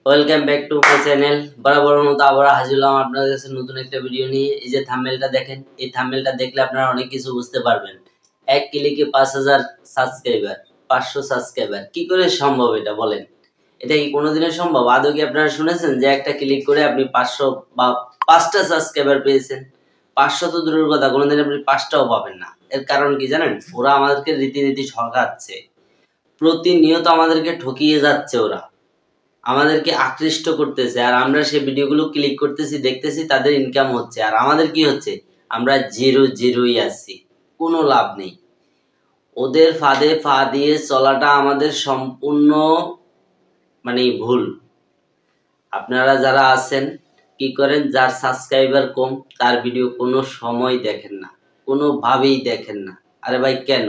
Welcome back to my channel. বরাবরের মতো আবার হাজির হলাম আপনাদের কাছে নতুন একটা ভিডিও নিয়ে। এই যে থাম্বনেলটা দেখেন, এই থাম্বনেলটা দেখলে আপনারা অনেক কিছু বুঝতে পারবেন। এক ক্লিকে 5000 সাবস্ক্রাইবার, 500 সাবস্ক্রাইবার কি করে সম্ভব এটা বলেন? এটা কি কোনোদিনও সম্ভব? আদৌ কি আপনারা শুনেছেন যে একটা ক্লিক করে আপনি 500 বা 5টা সাবস্ক্রাইবার পেয়েছেন? 500 তো দূরের কথা, কোনোদিন আপনি 5টাও পাবেন না। এর কারণ কি জানেন? ওরা আমাদেরকে রীতিনীতি ঠকাচ্ছে, প্রতিনিয়ত আমাদেরকে ঠকিয়ে যাচ্ছে। ওরা আমাদেরকে আকৃষ্ট করতেছে, আর আমরা সেই ভিডিওগুলো ক্লিক করতেছি, দেখতেছি, তাদের ইনকাম হচ্ছে, আর আমাদের কি হচ্ছে? আমরা জিরোই আছি, কোনো লাভ নেই। ওদের ফাঁদে পা দিয়ে চলাটা আমাদের সম্পূর্ণ ভুল। আপনারা যারা আছেন কি করেন? যার সাবস্ক্রাইবার কম তার ভিডিও কোনো সময় দেখেন না, কোনোভাবেই দেখেন না। আরে ভাই কেন?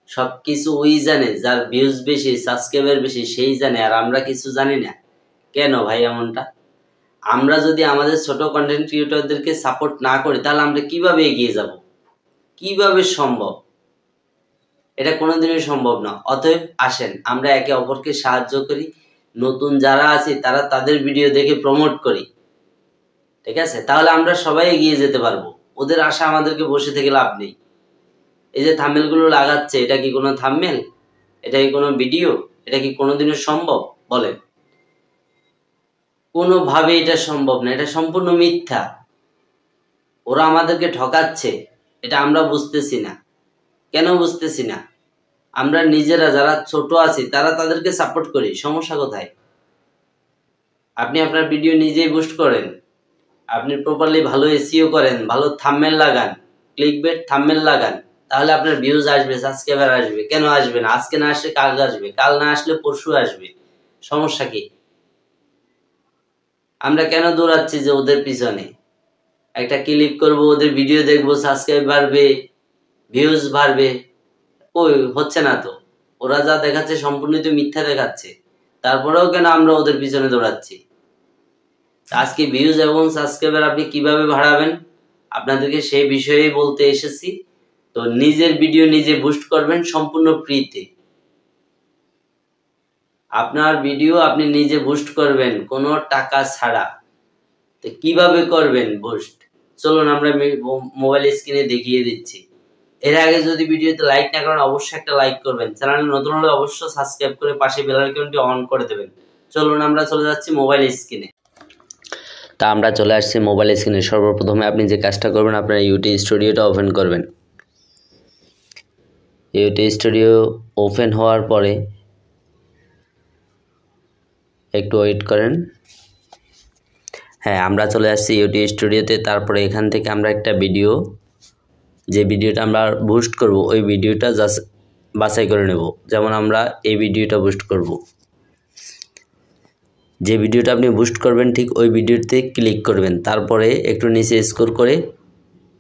সবকিছু ওই জানে, যার ভিউজ বেশি, সাবস্ক্রাইবার বেশি, সেই জানে, আর আমরা কিছু জানি না। কেন ভাই এমনটা? আমরা যদি আমাদের ছোট কন্টেন্ট ক্রিয়েটরদেরকে সাপোর্ট না করি, তাহলে আমরা কিভাবে এগিয়ে যাব? কিভাবে সম্ভব? এটা কোনোদিনই সম্ভব না। অতএব আসেন আমরা একে অপরকে সাহায্য করি, নতুন যারা আছে তারা তাদের ভিডিও দেখে প্রমোট করি, ঠিক আছে? তাহলে আমরা সবাই এগিয়ে যেতে পারবো। ওদের আশা আমাদেরকে বসে থেকে লাভ নেই। এই যে থাম্বনেল গুলো লাগাচ্ছে, এটা কি কোনো থাম্বনেল? এটা কি কোনো ভিডিও? এটা কি কোনোদিনও সম্ভব বলেন? কোনোভাবে এটা সম্ভব না, এটা সম্পূর্ণ মিথ্যা। ওরা আমাদেরকে ঠকাচ্ছে, এটা আমরা বুঝতেছি না। কেন বুঝতেছি না? আমরা নিজেরা যারা ছোট আছি তারা তাদেরকে সাপোর্ট করি, সমস্যা কোথায়? আপনি আপনার ভিডিও নিজেই বুস্ট করেন, আপনি প্রপারলি ভালো এসইও করেন, ভালো থাম্বনেল লাগান, ক্লিকবেট থাম্বনেল লাগান, তাহলে আপনার ভিউজ আসবে, সাবস্ক্রাইবার আসবে। কেন আসবে না? আজকে না আসলে কাল আসবে, কাল না আসলে পরশু আসবে। সমস্যা কি? আমরা কেন দৌড়াচ্ছি যে ওদের পিছনে? একটা ক্লিক করব, ওদের ভিডিও দেখবো, সাবস্ক্রাইব বাড়বে, ভিউজ বাড়বে। ওই হচ্ছে না তো। ওরা যা দেখাচ্ছে সম্পূর্ণই তো মিথ্যা দেখাচ্ছে, তারপরেও কেন আমরা ওদের পিছনে দৌড়াচ্ছি? আজকে ভিউজ এবং সাবস্ক্রাইবার আপনি কিভাবে বাড়াবেন, আপনাদেরকে সেই বিষয়েই বলতে এসেছি। তো নিজের ভিডিও নিজে বুস্ট করবেন সম্পূর্ণ ফ্রিতে। আপনার ভিডিও আপনি নিজে বুস্ট করবেন কোনো টাকা ছাড়া। তো কিভাবে করবেন বুস্ট? চলুন আমরা মোবাইল স্ক্রিনে দেখিয়ে দিচ্ছি। এর আগে যদি ভিডিওতে লাইক না করেন, অবশ্যই একটা লাইক করবেন। চ্যানেলে নতুন হলে অবশ্যই সাবস্ক্রাইব করে পাশে বেল আইকনটি অন করে দেবেন। চলুন আমরা চলে যাচ্ছি মোবাইল স্ক্রিনে। তা আমরা চলে আসছি মোবাইল স্ক্রিনে। সর্বপ্রথমে আপনি যে কাজটা করবেন, আপনার ইউটিউব স্টুডিওটা ওপেন করবেন। ইউটিউব স্টুডিও ওপেন হওয়ার পরে একটু ওয়েট করেন। হ্যাঁ, আমরা চলে আসছি ইউটিউব স্টুডিওতে। তারপরে এখান থেকে আমরা একটা ভিডিও, যে ভিডিওটা আমরা বুস্ট করব, ওই ভিডিওটা জাস্ট বাছাই করে নেব। যেমন আমরা এই ভিডিওটা বুস্ট করব। যে ভিডিওটা আপনি বুস্ট করবেন ঠিক ওই ভিডিওতে ক্লিক করবেন। তারপরে একটু নিচে স্ক্রল করে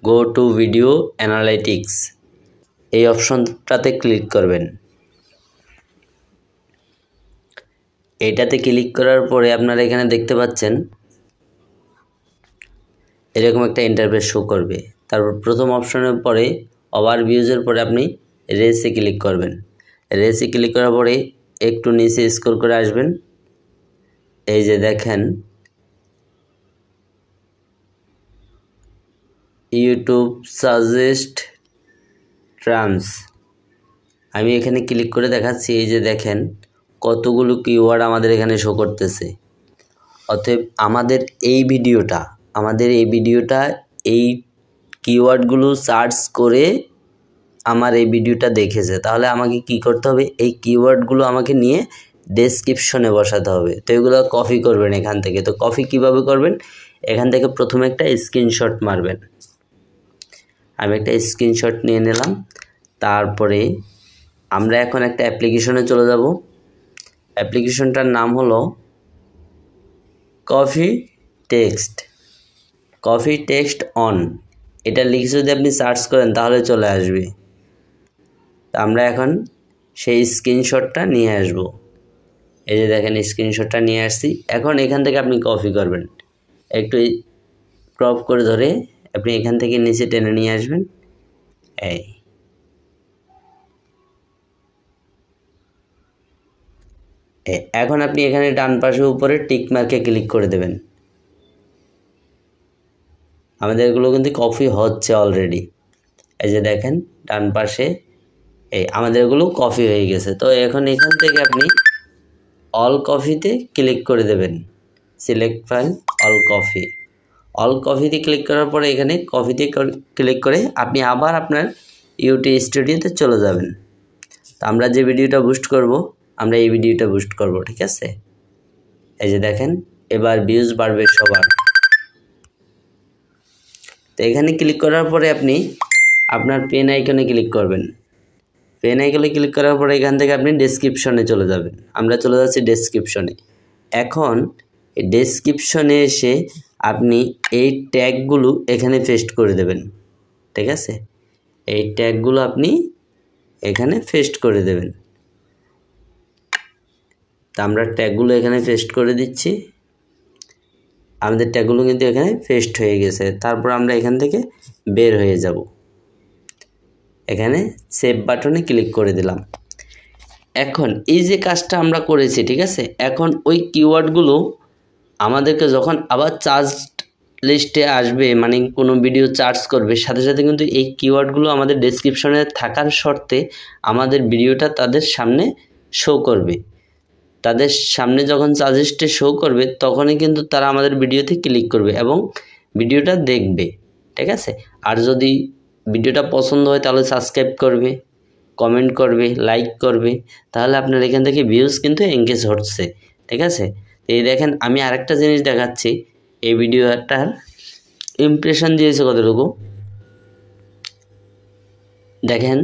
গো টু ভিডিও অ্যানালাইটিক্স এই অপশনটাতে ক্লিক করবেন। এটাতে ক্লিক করার পরে আপনারা এখানে দেখতে পাচ্ছেন এরকম একটা ইন্টারফেস শো করবে। তারপর প্রথম অপশনের পরে ওভারভিউজের পরে আপনি রেসে ক্লিক করবেন। রেসে ক্লিক করার পরে একটু নিচে স্ক্রল করে আসবেন। এই যে দেখেন ইউটিউব সাজেস্ট ট্রান্স, আমি এখানে ক্লিক করে দেখাচ্ছি। এই যে দেখেন কতগুলো কিওয়ার্ড আমাদের এখানে শো করতেছে। অতএব আমাদের এই ভিডিওটা এই কিওয়ার্ডগুলো সার্চ করে আমার এই ভিডিওটা দেখেছে। তাহলে আমাকে কি করতে হবে? এই কিওয়ার্ডগুলো আমাকে নিয়ে ডেসক্রিপশনে বসাতে হবে। তো এগুলো কপি করবেন এখান থেকে। তো কপি কিভাবে করবেন? এখান থেকে প্রথমে একটা স্ক্রিনশট মারবেন। আমি একটা স্ক্রিনশট নিয়ে নিলাম। তারপরে আমরা এখন একটা অ্যাপ্লিকেশনে চলে যাব। অ্যাপ্লিকেশনটার নাম হলো কপি টেক্সট অন। এটা লিখে যদি আপনি সার্চ করেন তাহলে চলে আসবে। আমরা এখন সেই স্ক্রিনশটটা নিয়ে আসব। এই যে দেখেন স্ক্রিনশটটা নিয়ে আসছি। এখন এখান থেকে আপনি কপি করবেন, একটু ক্রপ করে ধরে আপনি এখান থেকে নিচে টেনে নিয়ে আসবেন। এখন আপনি এখানে ডান পাশে উপরে টিক মার্কে ক্লিক করে দেবেন। আমাদের এগুলো কিন্তু কপি হচ্ছে অলরেডি। এই যে দেখেন ডান পাশে আমাদের এগুলো কপি হয়ে গেছে। তো এখন এখান থেকে আপনি অল কপিতে ক্লিক করে দেবেন। সিলেক্ট ফাইল অল কপিতে ক্লিক করার পরে এখানে কপিতে ক্লিক করে আপনি আবার আপনার ইউটিউব স্টুডিওতে চলে যাবেন। তো আমরা যে ভিডিওটা বুস্ট করব, আমরা এই ভিডিওটা বুস্ট করব, ঠিক আছে? এই যে দেখেন এবার ভিউজ বাড়বে সবার। তো এখানে ক্লিক করার পরে আপনি আপনার পেন আইকনে ক্লিক করবেন। পেন আইকনে ক্লিক করার পরে এখান থেকে আপনি ডেসক্রিপশনে চলে যাবেন। আমরা চলে যাচ্ছি ডেসক্রিপশনে। এখন এই ডেসক্রিপশনে এসে আপনি এই ট্যাগগুলো এখানে পেস্ট করে দেবেন, ঠিক আছে? এই ট্যাগগুলো আপনি এখানে পেস্ট করে দেবেন। তা আমরা ট্যাগগুলো এখানে পেস্ট করে দিচ্ছি। আমাদের ট্যাগগুলো কিন্তু এখানে পেস্ট হয়ে গেছে। তারপর আমরা এখান থেকে বের হয়ে যাব। এখানে সেভ বাটনে ক্লিক করে দিলাম। এখন এই যে কাজটা আমরা করেছি, ঠিক আছে? এখন ওই কিওয়ার্ডগুলো আমাদেরকে যখন আবার চার্জ লিস্টে আসবে, মানে কোনো ভিডিও চার্জ করবে, সাথে সাথে কিন্তু এই কিওয়ার্ডগুলো আমাদের ডেসক্রিপশনে থাকার শর্তে আমাদের ভিডিওটা তাদের সামনে শো করবে। তাদের সামনে যখন চার্জ লিস্টে শো করবে তখনই কিন্তু তারা আমাদের ভিডিওতে ক্লিক করবে এবং ভিডিওটা দেখবে, ঠিক আছে? আর যদি ভিডিওটা পছন্দ হয় তাহলে সাবস্ক্রাইব করবে, কমেন্ট করবে, লাইক করবে। তাহলে আপনার এখান থেকে ভিউজ কিন্তু এনগেজ হচ্ছে, ঠিক আছে? এই দেখেন আমি আরেকটা জিনিস দেখাচ্ছি। এই ভিডিওটার ইমপ্রেশন দিয়েছে কতটুকু দেখেন,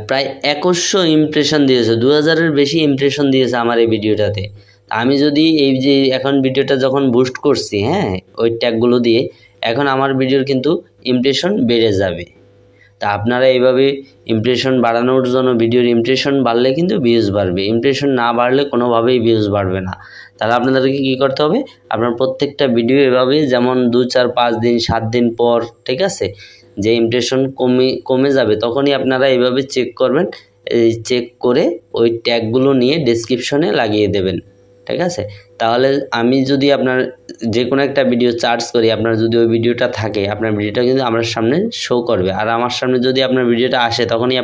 প্রায় 2100 ইমপ্রেশন দিয়েছে, 2000-এর বেশি ইমপ্রেশন দিয়েছে আমার এই ভিডিওটাতে। আমি যদি এই যে এখন ভিডিওটা যখন বুস্ট করছি, হ্যাঁ, ওই ট্যাগগুলো দিয়ে, এখন আমার ভিডিওর কিন্তু ইমপ্রেশন বেড়ে যাবে। তা আপনারা এইভাবে ইমপ্রেশন বাড়ানোর জন্য, ভিডিওর ইমপ্রেশন বাড়লে কিন্তু ভিউজ বাড়বে, ইমপ্রেশন না বাড়লে কোনোভাবেই ভিউজ বাড়বে না। তাহলে আপনাদেরকে কী করতে হবে, আপনার প্রত্যেকটা ভিডিও এভাবে, যেমন 2, 4, 5 দিন 7 দিন পর, ঠিক আছে, যে ইমপ্রেশন কমে যাবে তখনই আপনারা এইভাবে চেক করবেন। এই চেক করে ওই ট্যাগগুলো নিয়ে ডেসক্রিপশনে লাগিয়ে দেবেন, ঠিক আছে? তাহলে আমি যদি আপনার যে কোনো একটা ভিডিও সার্চ করি, আপনার যদি ওই ভিডিওটা থাকে, আপনার ভিডিওটা কিন্তু আমার সামনে শো করবে। আর আমার সামনে যদি আপনার ভিডিওটা আসে তখনই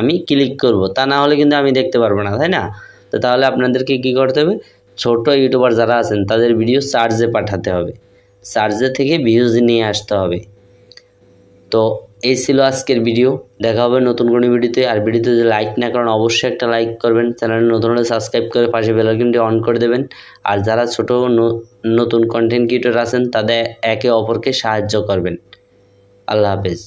আমি ক্লিক করব, তা না হলে কিন্তু আমি দেখতে পারবো না, তাই না? তো তাহলে আপনাদেরকে কী করতে হবে, ছোট ইউটিউবার যারা আছেন তাদের ভিডিও সার্চে পাঠাতে হবে, সার্চে থেকে ভিউজ নিয়ে আসতে হবে। তো এই ছিল আজকের ভিডিও। দেখা হবে নতুন কোনো ভিডিওতে। আর ভিডিওতে যদি লাইক না করেন অবশ্যই একটা লাইক করবেন, চ্যানেলে নতুন হলে সাবস্ক্রাইব করে পাশে বেল আইকনটি অন করে দেবেন। আর যারা ছোট নতুন কন্টেন্ট ক্রিয়েটর আছেন তাদের একে অপরকে সাহায্য করবেন। আল্লাহ হাফেজ।